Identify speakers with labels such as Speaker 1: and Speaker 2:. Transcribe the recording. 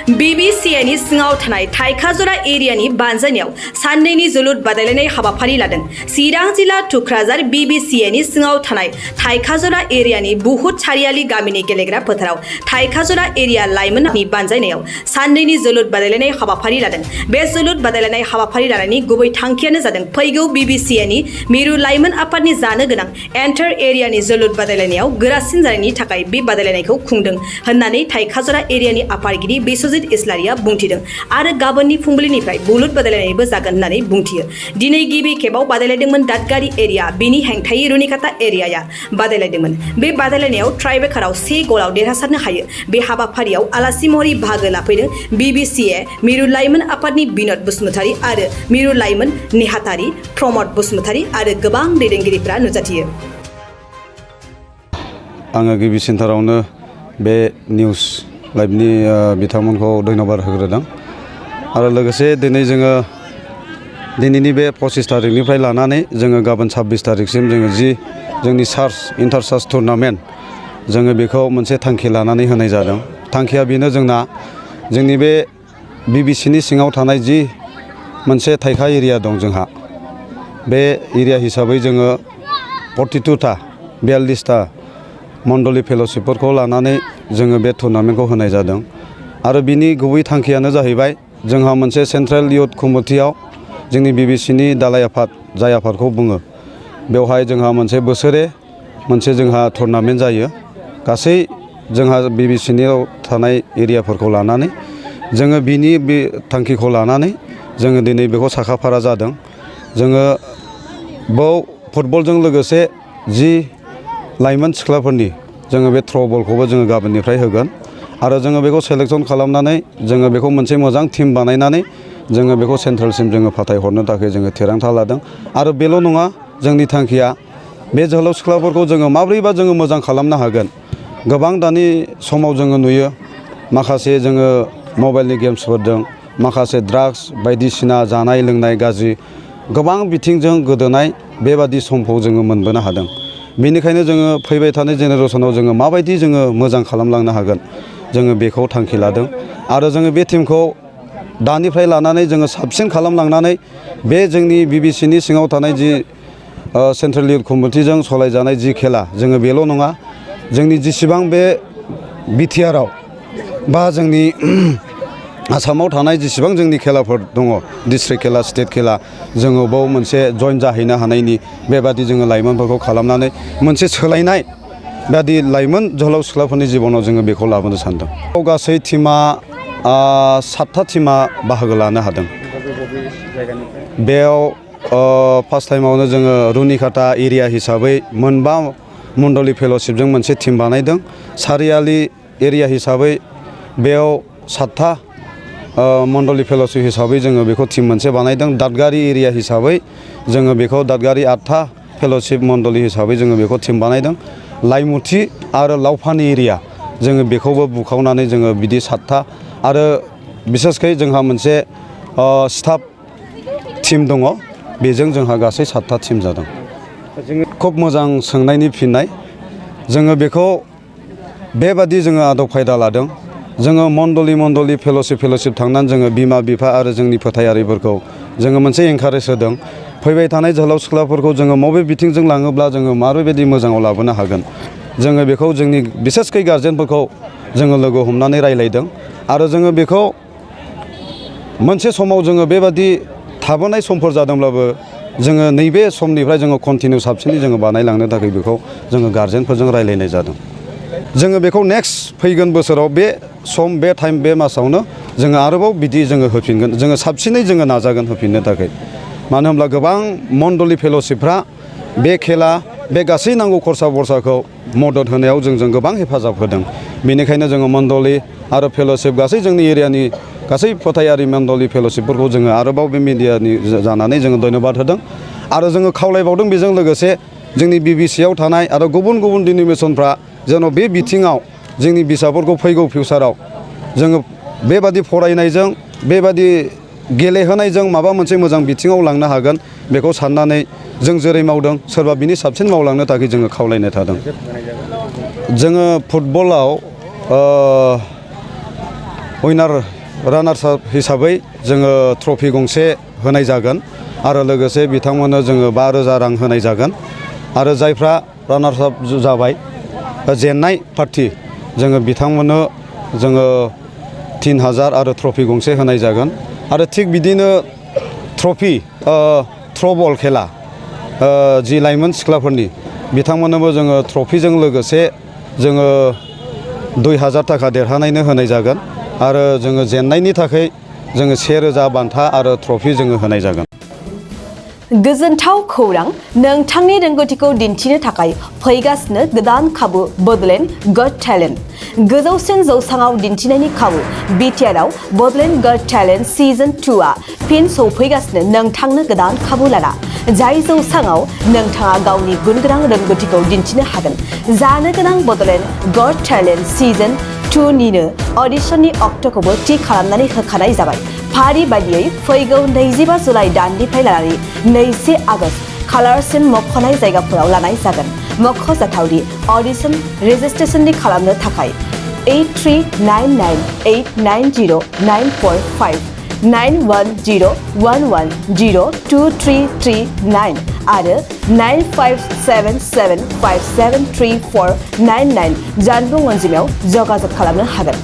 Speaker 1: BBCनि सिङाव थानाय थाइखाजरा एरियानि बानजायनायाव साननैनि जोलुर बादायलायनाय हाबाफारि लादों। चिरां जिल्ला थुक्राझार BBCनि सिङाव थानाय थाइखाजरा एरियानि बुहुत सारियालि गामिनि गेलेग्रा फोथाराव थाइखाजरा एरिया लाइमोननि बानजायनायाव साननैनि जोलुर बादायलायनाय हाबाफारि लादों। बे जोलुर बादायलायनाय हाबाफारि लानायनि गुबै थांखियानो जादों फैगौ BBCनि मिरु लाइमोन आफादनि जानो गोनां एन्टार एरियानि जोलुर बादायलायनायाव गोरासिन जानायनि थाखाय बे बादायलायनायखौ खुंदों होननानै थाइखाजरा एरियानि आफादगिरि बिश्वजित इस्लारिया बुंथिदों आरो गाबोननि फुंबिलिनिफ्राय बुलुर बादायलायनायबो जागोन होननानै बुंथियो। दिनै गिबि खेबाव बादायलायदोंमोन दादगारि एरिया, बिनि हेंथायै रुनिकाटा एरियाया बादायलायदोंमोन। बे बादायलायनायाव ट्राइब्रेकाराव 1 गलआव देरहासारनो हायो। बे हाबाफारियाव आलासि महरै बाहागो लाफैदों BBCA मिरु लाइमोन आफादनि बिनोद बसुमतारी आरो मिरु लाइमोन नेहाथारि प्रमद बसुमतारी आरो गोबां दैदेनगिरिफोरा नुजाथियो।
Speaker 2: आङो गिबि सेन्टारावनो बे निउस लाइभनि बिथांमोनखौ धन्यबाद होग्रोदों आरो लोगोसे दिनै जोङो दिनैनि बे 25 तारिखनिफ्राय लानानै जोङो गाबोन 26 तारिखसिम जोङो जोंनि इन्टार चार्ज टुर्नामेन्ट जोङो बेखौ मोनसे थांखि लानानै होनाय जादों। थांखिया बेनो जोंनि बे BBCनि सिङाव थानाय जि मोनसे थाइखा एरिया दं जोंहा, बे एरिया हिसाबै जोङो 42टा मण्डली फेल'शिपफोरखौ लानानै जोङो बे टुर्नामेन्टखौ होनाय जादों आरो बिनि गुबै थांखियानो जाहैबाय जोंहा मोनसे सेन्ट्रेल इयुथ कमिटियाव जोंनि BBCनि दालाइ आफाद जाय आफादखौ बुङो, बेवहाय जोंहा मोनसे बोसोरे मोनसे जोंहा टुर्नामेन्ट जायो। गासै जोंहा BBCनियाव थानाय एरियाफोरखौ लानानै जोङो बिनि बे थांखिखौ लानानै जोङो दिनै बेखौ साखाफारा जादों। जोङो बाव फुटबलजों लोगोसे जि लाइमोन सिख्लाफोरनि जोङो बे थ्र' बलखौबो जोङो गाबोननिफ्राय होगोन आरो जोङो बेखौ सेलेक्सन खालामनानै जोङो बेखौ मोनसे मोजां टिम बानायनानै जोङो बेखौ सेन्ट्रेलसिम जोङो फाथायहरनो थाखाय जोङो थिरांथा लादों। आरो बेल' नङा, जोंनि थांखिया बे जोहोलाव सिख्लाफोरखौ जोङो माब्रैबा जोङो मोजां खालामनो हागोन। गोबां दानि समाव जोङो नुयो माखासे जोङो मबाइलनि गेम्सफोरजों माखासे ड्राग्स बायदिसिना जानाय लोंनाय गाज्रि गोबां बिथिंजों गोदोनाय बेबादि समखौ जोङो मोनबोनो हादों। बेनिखायनो जोङो फैबाय थानाय जेनेरेसनाव जोङो माबायदि जोङो मोजां खालामलांनो हागोन, जोङो बेखौ थांखि लादों आरो जोङो बे टिमखौ दानिफ्राय लानानै जोङो साबसिन खालामलांनानै बे जोंनि BBCनि सिङाव थानाय जि सेन्ट्रेल इयुथ कमिटिजों सालायजानाय जि खेला, जोङो बेल' नङा, जोंनि जेसेबां बे BTRआव बा जोंनि आसामाव थानाय जेसेबां जोंनि खेलाफोर दङ, डिस्ट्रिक्ट खेला, स्टेट खेला, जोङो बाव मोनसे जइन जाहैनो हानायनि बेबादि जोङो लाइमोनफोरखौ खालामनानै मोनसे सोलायनाय बादि लाइमोन जोहोलाव सिख्लाफोरनि जिबनाव जोङो बेखौ लाबोनो सानदों। गासै टिमा 7था टिमा बाहागो लानो हादों। बेयाव फार्स्ट टाइमावनो जोङो रुनिकाटा एरिया हिसाबै 5 मण्डली फेल'शिपजों मोनसे टिम बानायदों। सारियालि एरिया हिसाबै बेयाव 7था मण्डली फेल'शिप हिसाबै जोङो बेखौ टिम मोनसे बानायदों। दादगारि एरिया हिसाबै जोङो बेखौ दादगारि 8था फेल'शिप मण्डली हिसाबै जोङो बेखौ टिम बानायदों। लाइमुथि आरो लावफानि एरिया जोङो बेखौबो बुखावनानै जोङो बिदि 7था आरो बिसेसकै जोंहा मोनसे स्टाफ टिम दङ, बेजों जोंहा गासै 7था टिम जादों। खुब मोजां सोंनायनि फिननाय। जोङो बेखौ बेबादि जोङो आदब खायदा लादों। जोङो मण्डली फेल'शिप थांनानै जोङो बिमा बिफा आरो जोंनि फोथायारिफोरखौ जोङो मोनसे एनकारेज होदों। फैबाय थानाय जोहोलाव सिख्लाफोरखौ जोङो बबे बिथिंजों लाङोब्ला जोङो माबायदि मोजाङाव लाबोनो हागोन, जोङो बेखौ जोंनि बिसेसकै गारजेनफोरखौ जोङो लोगो हमनानै रायलायदों आरो जोङो बेखौ मोनसे समाव जोङो बेबादि थाबोनाय समफोर जादोंब्लाबो जोङो नैबे समनिफ्राय जोङो कन्टिनिउ साबसिनै जोङो बानायलांनो थाखाय बेखौ जोङो गारजेनफोरजों रायलायनाय जादों। जोङो बेखौ नेक्स्ट फैगोन बोसोराव बे सम, बे टाइम, बे मासावनो जोङो आरोबाव बिदि जोङो होफिनगोन। जोङो साबसिनै जोङो नाजागोन होफिननो थाखाय। मानो होनब्ला गोबां मण्डली फेल'शिपफ्रा बे खेला, बे गासै नांगौ खरसा बरसाखौ मदद होनायाव जोंजों गोबां हेफाजाब होदों। बेनिखायनो जोङो मण्डली आरो फेल'शिप गासै जोंनि एरियानि गासै फोथायारि मण्डली फेल'शिपफोरखौ जोङो आरोबाव बे मिडियानि जानानै जोङो धन्यबाद होदों आरो जोङो खावलायबावदों बेजों लोगोसे जोंनि BBCआव थानाय आरो गुबुन गुबुन डिनोमिनेसनफ्रा जेन' बे बिथिङाव जोंनि फिसाफोरखौ फैगौ फिउचाराव जोङो बेबादि फरायनायजों, बेबादि गेलेहोनायजों माबा मोनसे मोजां बिथिङाव लांनो हागोन, बेखौ साननानै जों जेरै मावदों सोरबा बिनि साबसिन मावलांनो थाखाय जोङो खावलायनाय थादों। जोङो फुटबलाव उइनार रानार्स आप हिसाबै जोङो ट्रफि गंसे होनाय जागोन आरो लोगोसे बिथांमोननो जोङो 5,000 रां होनाय जागोन आरो जायफ्रा रानार्स आप जाबाय जेननाय पार्टी जोङो बिथांमोननो जोङो 3,000 आरो ट्रफि गंसे होनाय जागोन आरो थिग बिदिनो ट्रफि थ्र'बल खेला जि लाइमोन सिख्लाफोरनि बिथांमोननोबो जोङो ट्रफिजों लोगोसे जोङो 2,000 थाखा देरहानायनो होनाय जागोन आरो जोङो जेननायनि थाखाय जोङो 1,000 बान्था आरो ट्रफि जोङो होनाय जागोन।
Speaker 1: गोजोनथाव खौरां नोंथांनि रोंगौथिखौ दिन्थिनो थाखाय फैगासिनो गोदान खाबु बडलेण्ड गट टेलेन्ट गोजौसिन जौसाङाव दिन्थिनायनि खाबु बिटिआरआव बडलेण्ड गट टेलेन्ट सिजन 2आ फिन सौफैगासिनो नोंथांनो गोदान खाबु लाना जाय जौसाङाव नोंथाङा गावनि गुनगोनां रोंगौथिखौ दिन्थिनो हागोन जानो गोनां बडलेण्ड गट टेलेन्ट सिजन 2 निनो अडिशननि अक्ट'खौबो थि खालामनानै होखानाय जाबाय फारि बायदियै फैगौ 25 जुलाइ दाननिफ्राय लानानै 2 आगस्त खालारसिम मख'नाय जायगाफोराव लानाय जागोन मख'जाथावदि अडिशन रेजिस्ट्रेशननि खालामनो थाखाय 8399890945 9101102339 आरो 9577573499 जानबुं अनजिमायाव जगाजग खालामनो हागोन।